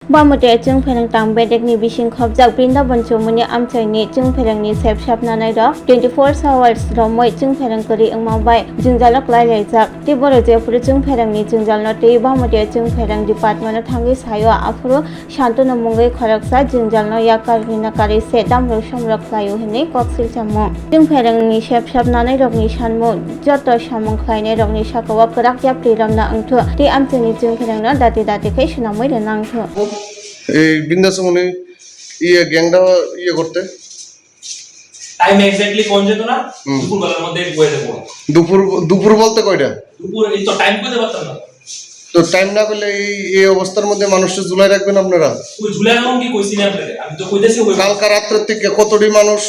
Bamutia Chwngpherang tang bedekni bising khobjak Brindaban Chumuhani Amchaio Chwngpherangni sepsapnanai rok 24 hours Romwi Chwngpherang kori wngmabai jungjalok lailajak tiboro jefuru Chwngpherangni jungjalno tei Bamutia Chwngpherang department thangi sayo afuru shantunu mungoi khoraksa jungjalno yakarhina kari se damrok somrok khlaio hinui koksil chamo Chwngpherangni sepsapnanai rokni sanmu joto samung khlainai rokni sakao kwrak yapri ramna wngthu tei Amchaio Chwngpherangno dati dati khai sunamoi rena wngthu এই বৃন্দাবনে গ্যাংটা করতে time exactly কোন যেত না দুপুর বেলার মধ্যে বয়ে দেব দুপুর বলতে কয়টা দুপুর এই তো টাইম কইতে পারতাম না তো টাইম না করলে এই অবস্থার মধ্যে মানুষকে ঝুলাই রাখবেন আপনারা ওই ঝুলাই রাখুন কি কইছি না আপনাদের আমি তো কইতেছি কালকা রাত্র থেকে কতটি মানুষ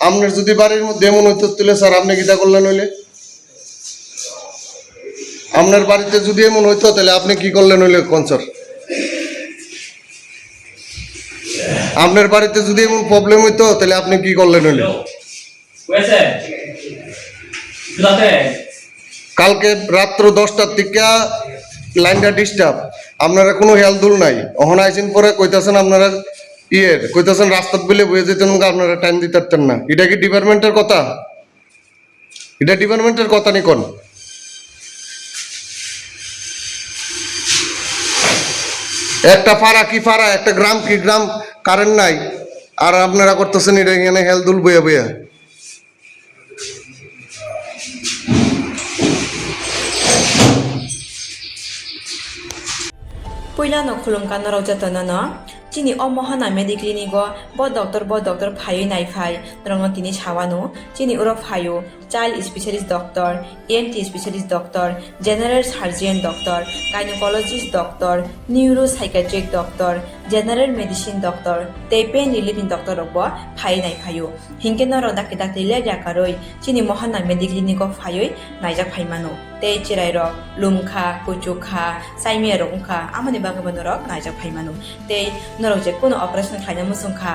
আপনার যদি বাড়ির মধ্যে এমন হইতো তাহলে স্যার আপনি কিটা করলেন হইলে আপনার বাড়িতে যদি এমন হইতো তাহলে আপনি কি করলেন হইলে কোন স্যার আপনার বাড়িতে যদি এমন প্রবলেম হইতো তাহলে আপনি কি করলেন হইলে কালকে রাত্র 10টার থেকে লাইনটা ডিস্টার্ব আপনারা কোনো হেলদুল নাই অহন আইসিন পরে কইতাছেন আপনারা কইতাছেন রাস্তাত বলে বয়ে যেতেন আপনারা টাইম দিতে পারতেন না এটা কি ডিপার্টমেন্টের কথা এটা ডিপার্টমেন্টের কথা নি কোন একটা পাড়া কি পাড়া একটা গ্রাম কি গ্রাম কারেন্ট নাই আর আপনারা করতেছেন এটা এখানে হেলদুল বইয়া বইয়া Puyla no khulungkan no rojatana no chini omohana mediclinigo bo doctor phayo nai phai rongno tini chawano chini uro phayo child specialist doctor ENT specialist doctor general surgeon doctor gynecologist doctor neuropsychiatric doctor general medicine doctor te pain relieving doctor robo phai nai phayo hingke no rodak dak tile jakaroi chini mohana mediclinigo phayo naijak phaimano te chirai rok lumkha kuchukha saimia rokha amani bagabano rok naijak phaimano te norok je kono operation khaina musungkha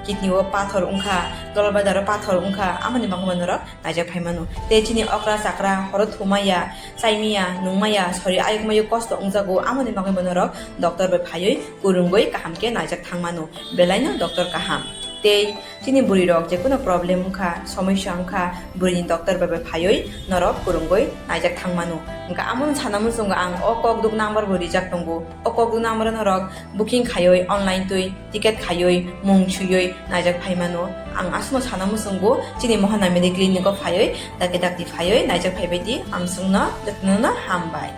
kidney o pathor ungkha dolbadar pathor ungkha amani bagabano rok naijak phaimano te chini okra sakra horot thumaya saimia nungmaya sori ayukmayu kosto ungjago amani bagabano rok doctor be phayoi kurungoi kahamke naijak thangmano belaino doctor kaham tei chini buri rok je kono problem ungkha somosya ungkha burini doctor be phayoi norok kurungoi naijak thangmano ungka amon sanamun sunga ang okok duk number buri jak tongo okok duk number norok booking khayoi online tui ticket khayoi mung chuyoi naijak phaimano ang asmo sanamun sungo chini mohana medical clinic ko phayoi dakti phayoi naijak phaibaiti amsungna jatnona hambai